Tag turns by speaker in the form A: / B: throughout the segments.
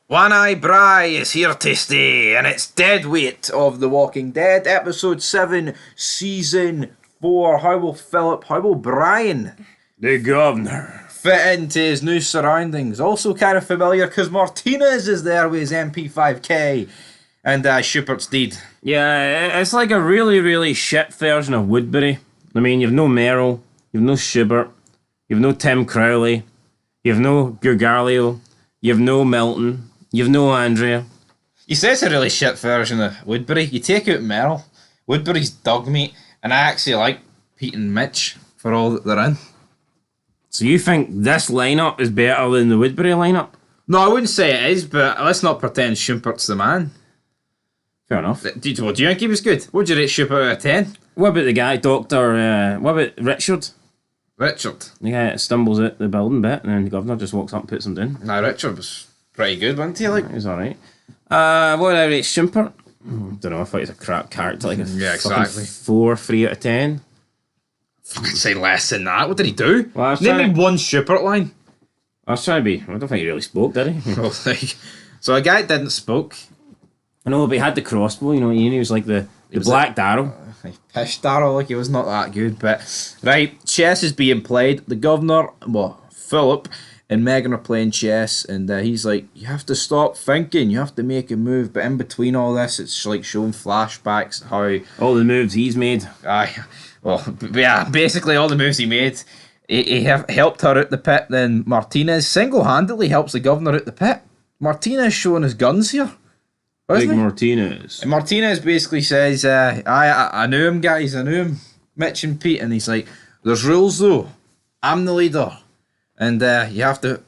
A: One Eye Bry is here to stay, and it's Deadweight of The Walking Dead, Episode 7, Season 4. How will Philip, how will Brian,
B: the governor,
A: fit into his new surroundings? Also kind of familiar because Martinez is there with his MP5K, and Schupert's deed.
B: Yeah, it's like a really, really shit version of Woodbury. I mean, you've no Merrill, you've no Schubert, you've no Tim Crowley, you've no Gugarlio, you've no Milton, you've no Andrea.
A: You say it's a really shit version of Woodbury. You take out Merrill, Woodbury's dog meat, and I actually like Pete and Mitch for all that they're in.
B: So you think this lineup is better than the Woodbury lineup?
A: No, I wouldn't say it is, but let's not pretend Schupert's the man.
B: Fair enough.
A: Do you think he was good? What would you rate Schubert out of 10?
B: What about the guy, Doctor, what about Richard?
A: Richard.
B: The guy that stumbles out the building bit and then the governor just walks up and puts him down.
A: Nah, Richard was pretty good, wasn't he? Like,
B: He was alright. What would I rate Schumpert? Don't know, I thought he was a crap character, like a
A: Yeah, exactly.
B: 3 out of 10.
A: fucking say less than that. What did he do?
B: Well, I was
A: Name
B: trying-
A: me one Schubert line.
B: I was trying to be, I don't think he really spoke, did he?
A: Well, like, so a guy didn't spoke.
B: I know, but he had the crossbow, you know, he was like the Black Darrow.
A: He pished Darryl like he was not that good, but right, chess is being played. The governor, well, Philip and Megan are playing chess, and he's like, you have to stop thinking, you have to make a move. But in between all this, it's like showing flashbacks how
B: All the moves he's made.
A: yeah, basically all the moves he made. He helped her out the pit. Then Martinez single-handedly helps the governor out the pit. Martinez showing his guns here.
B: Big
A: Wasn't he?
B: Martinez.
A: And Martinez basically says, I knew him, guys, I knew him, Mitch and Pete. And he's like, there's rules though. I'm the leader. And you have to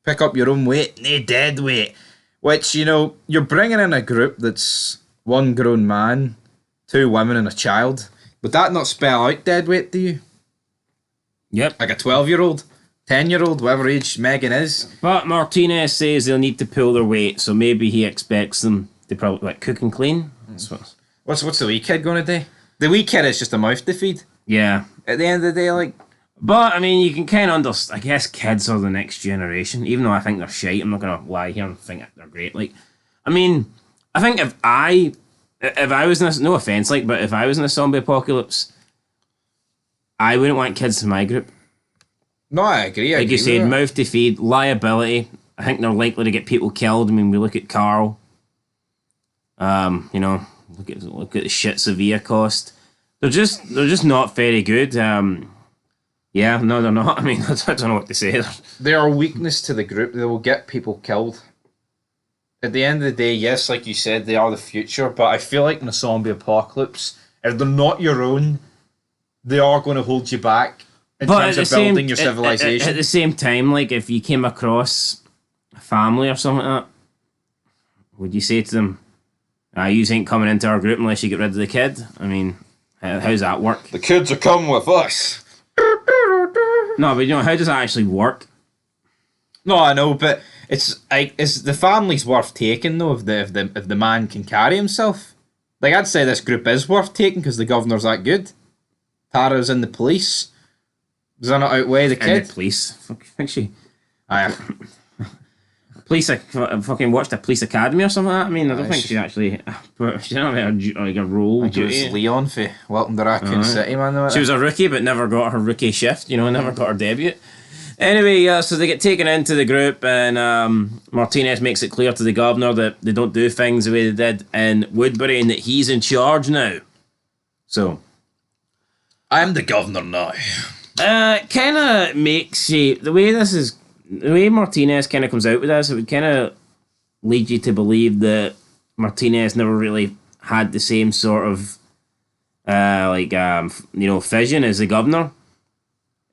A: pick up your own weight, no dead weight. Which, you know, you're bringing in a group that's one grown man, 2 women and a child. Would that not spell out dead weight to you?
B: Yep.
A: Like a 12-year-old, 10-year-old, whatever age Megan is.
B: But Martinez says they'll need to pull their weight, so maybe he expects them to probably like cook and clean. That's what.
A: What's the wee kid going to do? The wee kid is just a mouth to feed.
B: Yeah.
A: At the end of the day, like,
B: But, I mean, you can kind of understand. I guess kids are the next generation. Even though I think they're shite, I'm not going to lie here and think they're great. Like, I mean, I think if I was in this, no offense, like, but if I was in a zombie apocalypse, I wouldn't want kids in my group.
A: no, I agree.
B: Like you said,
A: with that.
B: mouth to feed, liability. I think they're likely to get people killed. I mean, we look at Carl. You know, look at the shit Sevilla cost. They're just not very good. Yeah, no, they're not. I mean, I don't know what to say.
A: They are a weakness to the group. They will get people killed. At the end of the day, yes, like you said, they are the future, but I feel like in a zombie apocalypse, if they're not your own, they are going to hold you back in terms of building your civilization.
B: At the same time, like, if you came across a family or something like that, would you say to them, you ain't coming into our group unless you get rid of the kid? I mean, how's that work?
A: The kids are coming with us.
B: No, but you know, how does that actually work?
A: No, I know, but it's like, is the family's worth taking though if the man can carry himself? Like, I'd say this group is worth taking because the governor's that good. Tara's in the police. Does that not outweigh the
B: And
A: kid?
B: the police. Think she...
A: Aye.
B: Police, fucking watched a police academy or something like that. I mean, I don't think she actually... She didn't have like a role.
A: It was Leon for Welcome to Raccoon
B: Aye.
A: City, man.
B: She was a rookie, but never got her rookie shift, you know, never got her debut. Anyway, so they get taken into the group, and Martinez makes it clear to the governor that they don't do things the way they did in Woodbury and that he's in charge now. So,
A: I'm the governor now.
B: kind of makes you... The way Martinez kind of comes out with this, it would kind of lead you to believe that Martinez never really had the same sort of, vision as the governor.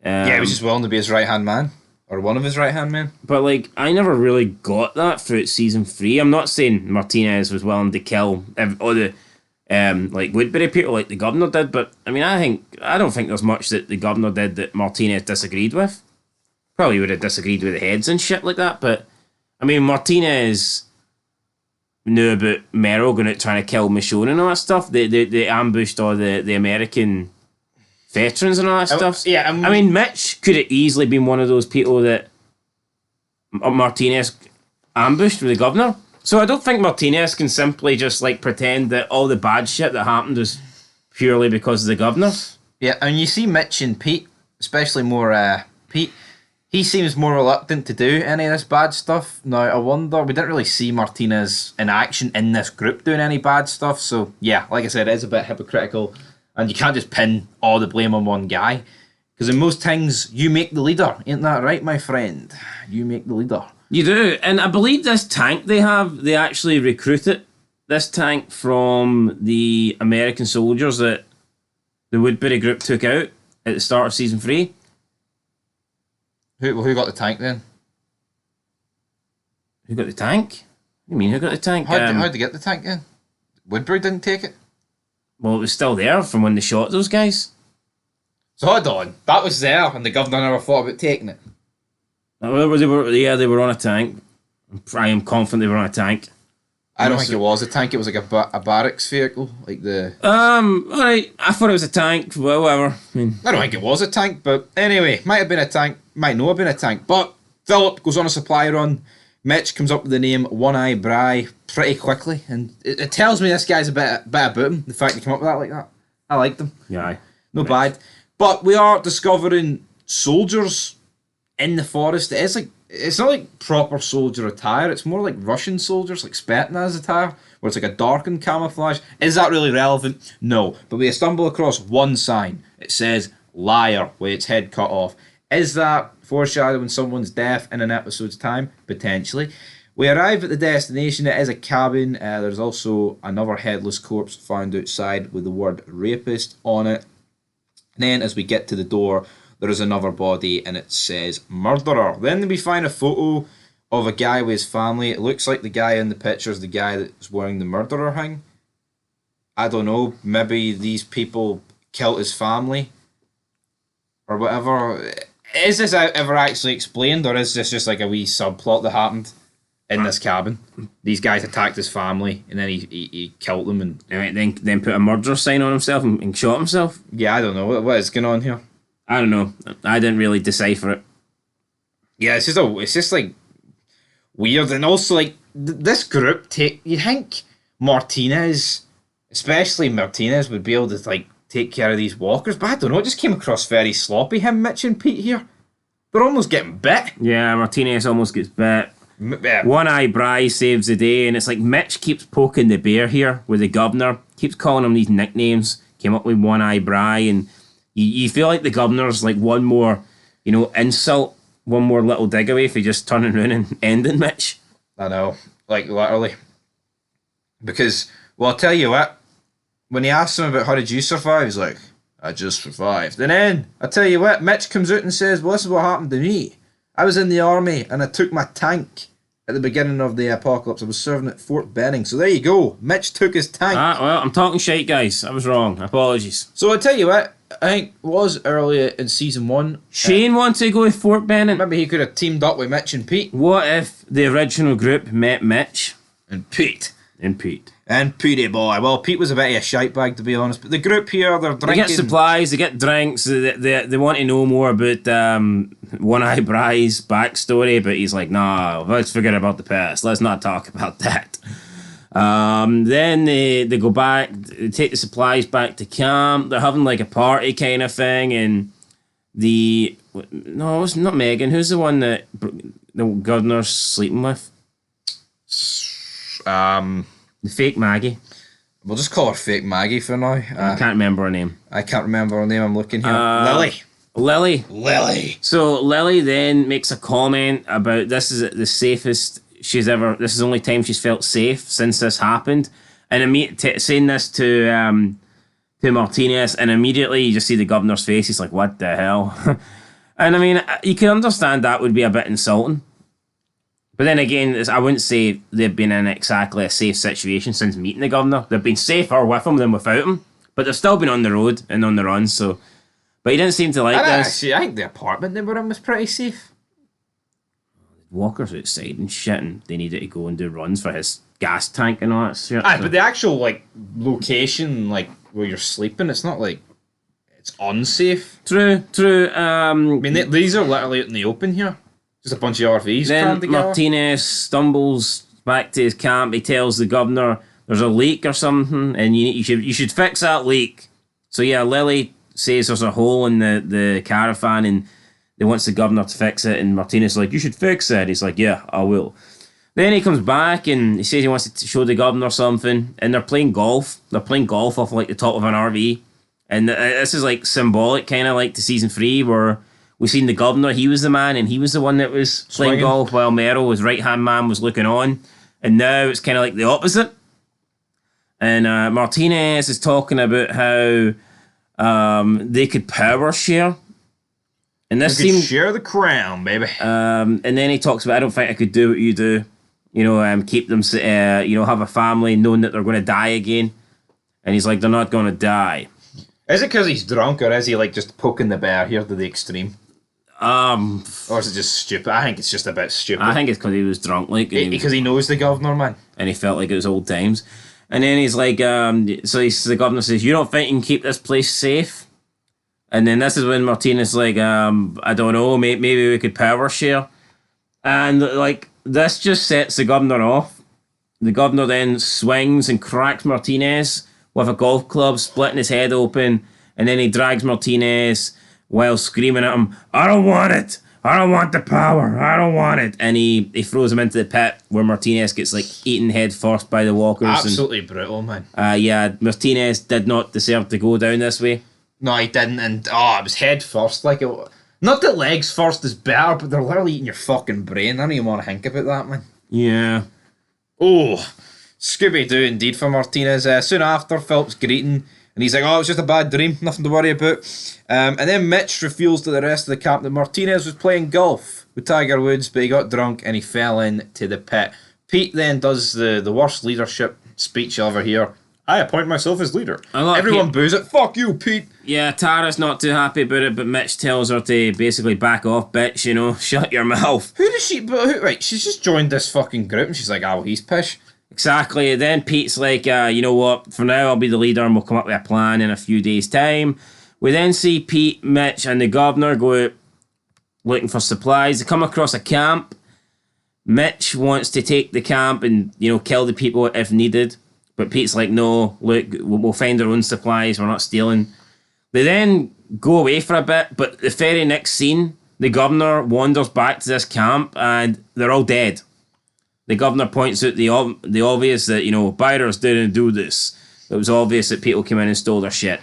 A: Yeah, he was just willing to be his right-hand man. Or one of his right-hand men.
B: But, like, I never really got that throughout season 3. I'm not saying Martinez was willing to kill all the, Woodbury people like the governor did, but, I mean, I don't think there's much that the governor did that Martinez disagreed with. Probably would have disagreed with the heads and shit like that, but, I mean, Martinez knew about Merrill going out trying to kill Michonne and all that stuff. They ambushed all the American veterans and all that stuff.
A: Yeah,
B: I mean, Mitch could have easily been one of those people that Martinez ambushed with the governor. So I don't think Martinez can simply just like pretend that all the bad shit that happened was purely because of the governor.
A: Yeah, and you see Mitch and Pete, especially more Pete, he seems more reluctant to do any of this bad stuff. Now, I wonder, we didn't really see Martinez in action in this group doing any bad stuff, so yeah, like I said, it is a bit hypocritical, and you can't just pin all the blame on one guy, because in most things, you make the leader, ain't that right, my friend? You make the leader.
B: You do, and I believe this tank they have, they actually recruited this tank from the American soldiers that the Woodbury group took out at the start of season 3.
A: Who got the tank then?
B: Who got the tank? What do you mean, who got the tank?
A: How'd they get the tank then? Woodbury didn't take it?
B: Well, it was still there from when they shot those guys.
A: So hold on, that was there, and the governor never thought about taking it.
B: They were on a tank. I am confident they were on a tank.
A: I don't think it was a tank. It was like a barracks vehicle, like the.
B: Alright. I thought it was a tank. Well, whatever.
A: I don't think it was a tank, but anyway, might have been a tank. Might not have been a tank. But Philip goes on a supply run. Mitch comes up with the name One Eye Bry pretty quickly, and it tells me this guy's a bit about him. The fact he came up with that like that, I liked him.
B: Yeah,
A: no bad. But we are discovering soldiers in the forest. It's not like proper soldier attire. It's more like Russian soldiers, like Spetsnaz attire, where it's like a darkened camouflage. Is that really relevant? No. But we stumble across one sign. It says liar with its head cut off. Is that foreshadowing someone's death in an episode's time? Potentially. We arrive at the destination. It is a cabin. There's also another headless corpse found outside with the word rapist on it. And then as we get to the door, there is another body and it says murderer. Then we find a photo of a guy with his family. It looks like the guy in the picture is the guy that's wearing the murderer thing. I don't know. Maybe these people killed his family or whatever. Is this ever actually explained, or is this just like a wee subplot that happened in this cabin? These guys attacked his family and then he killed them and
B: then put a murderer sign on himself and shot himself?
A: Yeah, I don't know. What is going on here?
B: I don't know. I didn't really decipher it.
A: Yeah, it's just like weird, and also like this group you think Martinez, especially Martinez, would be able to like take care of these walkers, but I don't know. It just came across very sloppy. Him, Mitch, and Pete here, they're almost getting bit.
B: Yeah, Martinez almost gets bit. One Eye Bry saves the day, and it's like Mitch keeps poking the bear here with the governor, keeps calling him these nicknames. Came up with One Eye Bry, and you feel like the governor's like one more, insult, one more little dig away for just turning around and ending Mitch.
A: I know, like literally. Because, well, I'll tell you what, when he asks him about how did you survive, he's like, I just survived. And then, I'll tell you what, Mitch comes out and says, well, this is what happened to me. I was in the army and I took my tank at the beginning of the apocalypse. I was serving at Fort Benning. So there you go. Mitch took his tank.
B: Well, I'm talking shite, guys. I was wrong. Apologies.
A: So I'll tell you what, I think it was earlier in season 1.
B: Shane wanted to go with Fort Benning.
A: Maybe he could have teamed up with Mitch and Pete.
B: What if the original group met Mitch?
A: And Pete.
B: And
A: Petey boy. Well, Pete was a bit of a shite bag, to be honest. But the group here, they're drinking.
B: They get supplies, they get drinks, they want to know more about One Eye Bry's backstory, but he's like, nah, let's forget about the past. Let's not talk about that. Then they go back, they take the supplies back to camp. They're having like a party kind of thing, and no, it's not Megan. Who's the one that the governor's sleeping with? The fake Maggie.
A: We'll just call her fake Maggie for now.
B: I can't remember her name.
A: I can't remember her name. I'm looking here. Lily. So
B: Lily then makes a comment about this is the safest she's ever. This is the only time she's felt safe since this happened, and saying this to Martinez, and immediately you just see the governor's face. He's like, "What the hell?" And I mean, you can understand that would be a bit insulting. But then again, I wouldn't say they've been in exactly a safe situation since meeting the governor. They've been safer with him than without him. But they've still been on the road and on the run, so... But he didn't seem to like this.
A: Actually, I think the apartment they were in was pretty safe.
B: Walkers outside and shit, and they needed to go and do runs for his gas tank and all that shit.
A: Aye, but the actual, like, location, like, where you're sleeping, it's not like... It's unsafe.
B: True.
A: I mean, these are literally out in the open here. Just a bunch of RVs
B: Then
A: crammed together.
B: Martinez stumbles back to his camp. He tells the governor there's a leak or something, and you should fix that leak. So yeah, Lily says there's a hole in the caravan, and they wants the governor to fix it. And Martinez is like, you should fix it. He's like, yeah, I will. Then he comes back and he says he wants to show the governor something, and they're playing golf. They're playing golf off like the top of an RV, and this is like symbolic, kind of like to season 3 where we seen the governor. He was the man, and he was the one that was playing
A: Swinging.
B: golf while Merrill, his right hand man, was looking on. And now it's kind of like the opposite. And Martinez is talking about how they could power share. And this
A: You could
B: seemed,
A: share the crown, baby.
B: and then he talks about, I don't think I could do what you do. You know, keep them, have a family knowing that they're going to die again. And he's like, they're not going to die.
A: Is it because he's drunk, or is he like just poking the bear here to the extreme? Or is it just stupid? I think it's just a bit stupid.
B: I think it's because he was drunk, like,
A: Because he knows the governor, man.
B: and he felt like it was old times. And then he's like, the governor says, you don't think you can keep this place safe? And then this is when Martinez is like, I don't know, maybe we could power share. And like, this just sets the governor off. The governor then swings and cracks Martinez with a golf club, splitting his head open. And then he drags Martinez while screaming at him, I don't want it. I don't want the power. I don't want it. And he throws him into the pit where Martinez gets like eaten head first by the walkers.
A: Absolutely brutal, man.
B: Yeah, Martinez did not deserve to go down this way.
A: No, he didn't, and it was head first. Like, not that legs first is better, but they're literally eating your fucking brain. I don't even want to think about that, man.
B: Yeah.
A: Oh, Scooby-Doo indeed for Martinez. Soon after, Phillips greeting, and he's like, oh, it was just a bad dream, nothing to worry about. And then Mitch reveals to the rest of the camp that Martinez was playing golf with Tiger Woods, but he got drunk and he fell into the pit. Pete then does the worst leadership speech over here. I appoint myself as leader. Everyone boos it. Fuck you, Pete.
B: Yeah, Tara's not too happy about it, but Mitch tells her to basically back off, bitch, you know, shut your mouth.
A: Who does she... Right, she's just joined this fucking group and she's like, oh, he's pish.
B: Exactly. Then Pete's like, you know what, for now I'll be the leader and we'll come up with a plan in a few days' time. We then see Pete, Mitch, and the governor go out looking for supplies. They come across a camp. Mitch wants to take the camp and, you know, kill the people if needed. But Pete's like, no, look, we'll find our own supplies. We're not stealing. They then go away for a bit, but the very next scene, the governor wanders back to this camp and they're all dead. The governor points out the obvious that, you know, Byers didn't do this. It was obvious that people came in and stole their shit.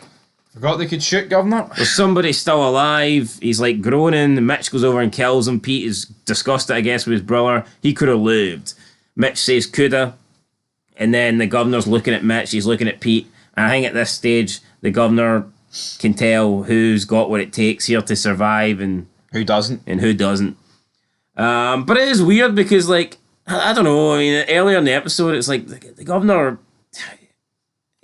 A: Forgot they could shoot, governor.
B: There's somebody still alive. He's like groaning. Mitch goes over and kills him. Pete is disgusted, I guess, with his brother. He could have lived. Mitch says coulda. And then the governor's looking at Mitch. He's looking at Pete. And I think at this stage, the governor can tell who's got what it takes here to survive and
A: who doesn't.
B: And who doesn't. But it is weird because, like, I don't know. I mean, earlier in the episode, it's like the governor.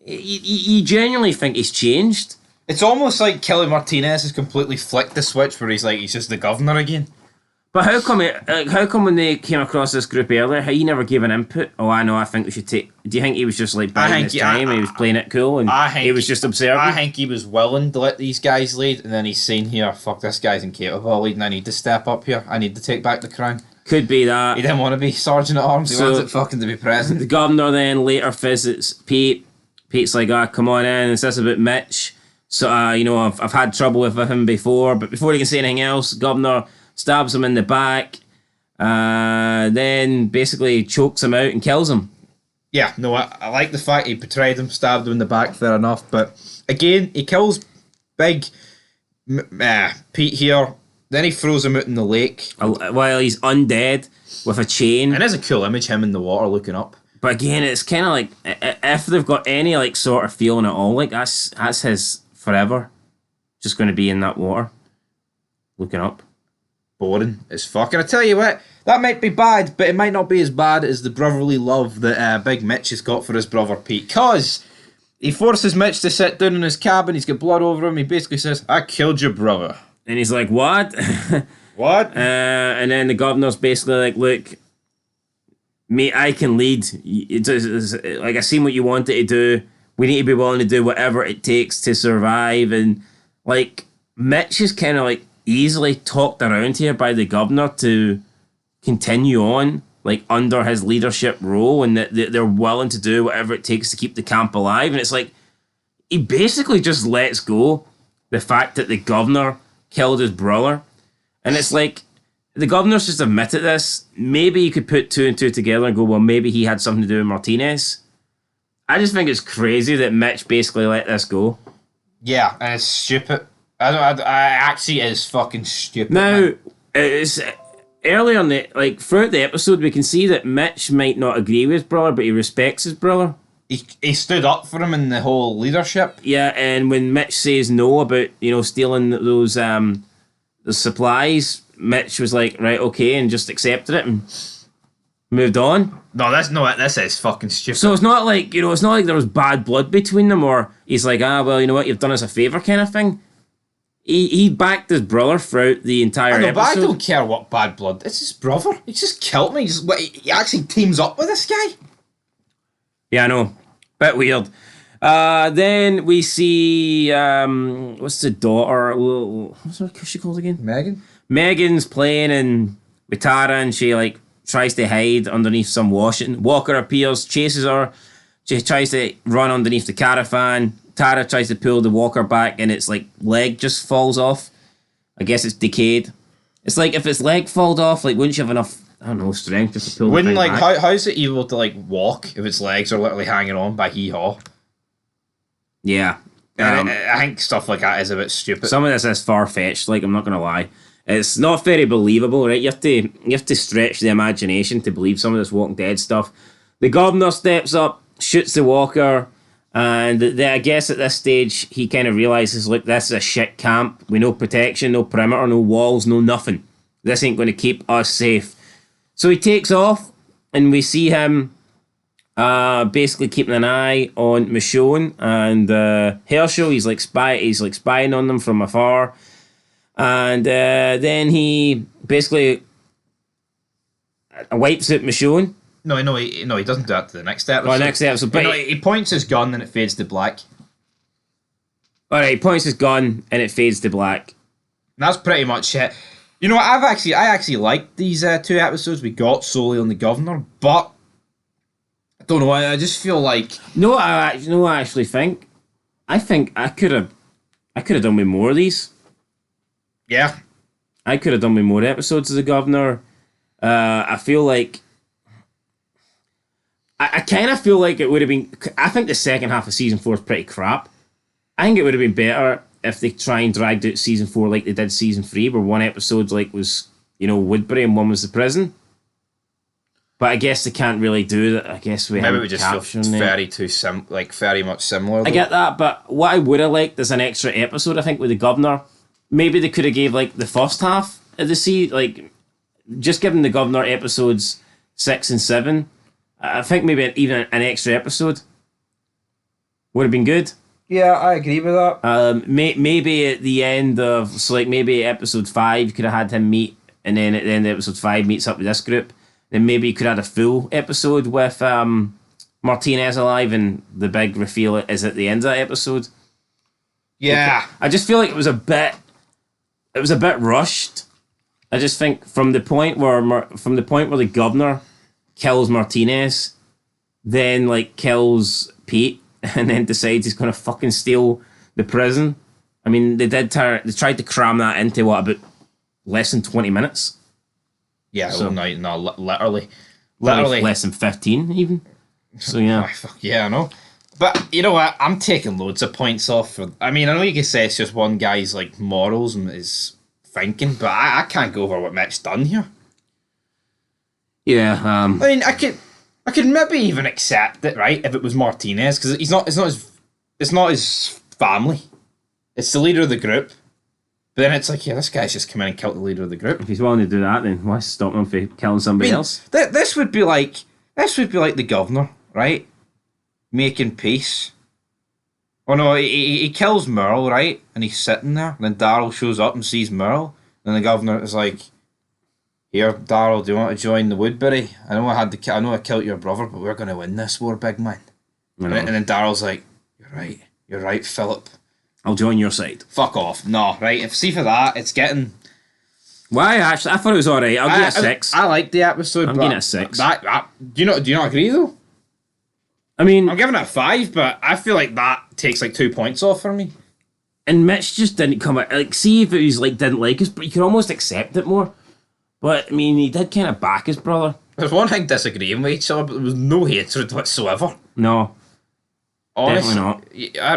B: You genuinely think he's changed.
A: It's almost like Kelly Martinez has completely flicked the switch where he's just the governor again.
B: But how come when they came across this group earlier, he never gave an input? Oh, I know, I think we should take... Do you think he was just like biding his time and he was playing it cool and he was just observing?
A: I think he was willing to let these guys lead and then he's saying here, fuck, this guy's incapable of leading, I need to step up here, I need to take back the crown.
B: Could be that.
A: He didn't want to be Sergeant at Arms, he wants it fucking to be president.
B: The governor then later visits Pete. Pete's like, come on in, it's this about Mitch. So, you know, I've had trouble with him before, but before he can say anything else, governor stabs him in the back, then basically chokes him out and kills him.
A: Yeah, no, I like the fact he betrayed him, stabbed him in the back, fair enough, but again, he kills big Pete here, then he throws him out in the lake.
B: While he's undead with a chain.
A: And there's a cool image, him in the water looking up.
B: But again, it's kind of like, if they've got any like sort of feeling at all, like that's his forever. Just going to be in that water, looking up.
A: Boring as fuck. And I tell you what, that might be bad, but it might not be as bad as the brotherly love that Big Mitch has got for his brother Pete. Because he forces Mitch to sit down in his cabin, he's got blood over him, he basically says, I killed your brother.
B: And he's like, what?
A: What?
B: And then the governor's basically like, look, mate, I can lead. It's like, I seen what you wanted to do. We need to be willing to do whatever it takes to survive. And like, Mitch is kind of like easily talked around here by the governor to continue on, like, under his leadership role, and that they're willing to do whatever it takes to keep the camp alive. And it's like, he basically just lets go the fact that the governor killed his brother. And it's like, the governor's just admitted this. Maybe you could put two and two together and go, well, maybe he had something to do with Martinez. I just think it's crazy that Mitch basically let this go.
A: Yeah, and it's stupid. I actually it is fucking stupid.
B: Now,
A: man.
B: it's earlier on throughout the episode, we can see that Mitch might not agree with his brother, but he respects his brother.
A: He stood up for him in the whole leadership.
B: Yeah, and when Mitch says no about, stealing those the supplies, Mitch was like, right, okay, and just accepted it and moved on.
A: No, this is fucking stupid.
B: So it's not like, there was bad blood between them, or he's like, well, you know what, you've done us a favour kind of thing. He backed his brother throughout the entire episode.
A: But I don't care what bad blood. It's his brother. He just killed me. He actually teams up with this guy.
B: Yeah, I know. Bit weird. Then we see, what's the daughter? What's she called again?
A: Megan?
B: Megan's playing with Tara, and she, like, tries to hide underneath some washing. Walker appears, chases her. She tries to run underneath the caravan. Tara tries to pull the Walker back, and its, like, leg just falls off. I guess it's decayed. It's like, if its leg falls off, like, wouldn't you have enough, I don't know, strength just to pull the thing back?
A: How's it able to, like, walk if its legs are literally hanging on by hee-haw?
B: Yeah.
A: I think stuff like that is a bit stupid.
B: Some of this is far-fetched, like, I'm not going to lie. It's not very believable, right? You have to stretch the imagination to believe some of this Walking Dead stuff. The governor steps up, shoots the Walker, and I guess at this stage he kind of realizes, look, this is a shit camp with no protection, no perimeter, no walls, no nothing. This ain't going to keep us safe. So he takes off, and we see him basically keeping an eye on Michonne and Herschel. He's like spying on them from afar. And then he basically wipes out Michonne.
A: No, he doesn't do that to the next episode.
B: Oh, next episode. But
A: he points his gun and it fades to black.
B: Alright, he points his gun and it fades to black.
A: And that's pretty much it. You know what, I actually liked these two episodes we got solely on the governor, but I don't know, I just feel like...
B: No, I actually think? I think I could have done with more of these.
A: Yeah.
B: I could have done with more episodes of the governor. I feel like... I kind of feel like it would have been... I think the second half of season 4 is pretty crap. I think it would have been better if they try and dragged out season 4 like they did season 3, where one episode was, Woodbury and one was the prison. But I guess they can't really do that. I guess
A: maybe we just feel very very much similar. Though.
B: I get that, but what I would have liked is an extra episode, I think, with the governor. Maybe they could have gave, like, the first half of the season, like, just giving the governor episodes 6 and 7. I think maybe even an extra episode would have been good.
A: Yeah, I agree with that.
B: Maybe at the end of, so like maybe episode 5, you could have had him meet, and then at the end of episode 5 meets up with this group. Then maybe you could have had a full episode with Martinez alive, and the big reveal is at the end of that episode.
A: Yeah,
B: I just feel like it was a bit rushed. I just think from the point where the governor kills Martinez, then like kills Pete, and then decides he's gonna fucking steal the prison. I mean, they tried to cram that into about less than 20 minutes.
A: Yeah, so, literally
B: less than 15 even. So yeah,
A: yeah, I know. But you know what? I'm taking loads of points off for. I mean, I know you can say it's just one guy's like morals and his thinking, but I can't go over what Mitch's done here.
B: Yeah.
A: I mean, I could maybe even accept it, right, if it was Martinez, because it's not his family. It's the leader of the group. But then it's like, yeah, this guy's just come in and killed the leader of the group.
B: If he's willing to do that, then why stop him from killing somebody else?
A: This would be like the governor, right? Making peace. Oh no, he kills Merle, right? And he's sitting there. And then Daryl shows up and sees Merle. And the governor is like, here, Daryl, do you want to join the Woodbury? I know I killed your brother, but we're going to win this war, big man. And then Daryl's like, you're right, Philip.
B: I'll join your side.
A: Fuck off. No, right. If see for that, it's getting.
B: Why? Actually, I thought it was alright. I'll give it a 6.
A: I like the episode.
B: I'm
A: but
B: giving it a 6.
A: Do you not agree though?
B: I mean,
A: I'm giving it a 5, but I feel like that takes like 2 points off for me.
B: and Mitch just didn't come out. Like, see if it was like didn't like us, but you could almost accept it more. But I mean, he did kind of back his brother.
A: There's one thing disagreeing with each other, but there was no hatred whatsoever.
B: No,
A: Honestly,
B: definitely not.
A: I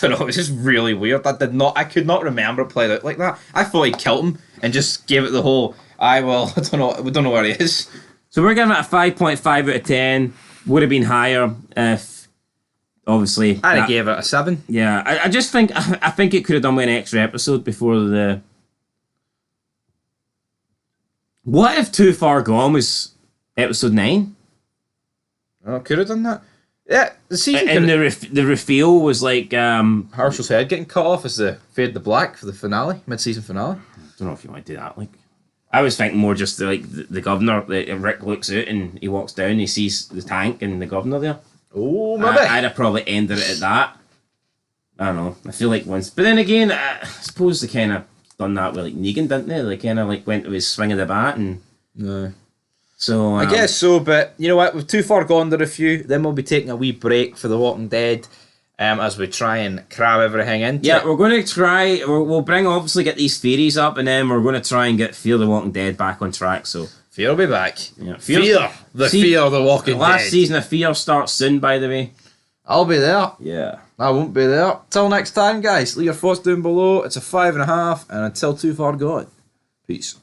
A: don't know. It was just really weird. I could not remember it played out like that. I thought he killed him and just gave it the whole. I don't know. We don't know where he is.
B: So we're giving it a 5.5 out of 10. Would have been higher if, obviously.
A: I gave it a 7.
B: Yeah, I just think I think it could have done with an extra episode before the. What if Too Far Gone was episode 9?
A: Oh, could have done that. Yeah, the season.
B: And the reveal was like
A: Herschel's head getting cut off as the fade to black for the finale, mid-season finale.
B: I don't know if you want to do that. Like, I was thinking more just the governor. Rick looks out and he walks down. He sees the tank and the governor there.
A: Oh, maybe.
B: I'd have probably ended it at that. I don't know. I feel like once, but then again, I suppose they kind of done that with like Negan, didn't they? They kind of like went to his swing of the bat and.
A: No.
B: So
A: I guess so, but you know what? We've too far gone the review. Then we'll be taking a wee break for The Walking Dead, as we try and cram everything into.
B: Yeah, we're going to try. We'll bring obviously get these theories up, and then we're going to try and get Fear the Walking Dead back on track. So
A: Fear will be back.
B: yeah,
A: Fear of the Walking
B: the last
A: Dead.
B: season of Fear starts soon, by the way.
A: I'll be there.
B: Yeah.
A: I won't be there. Till next time, guys. Leave your thoughts down below. It's a 5.5, and until too far gone. Peace.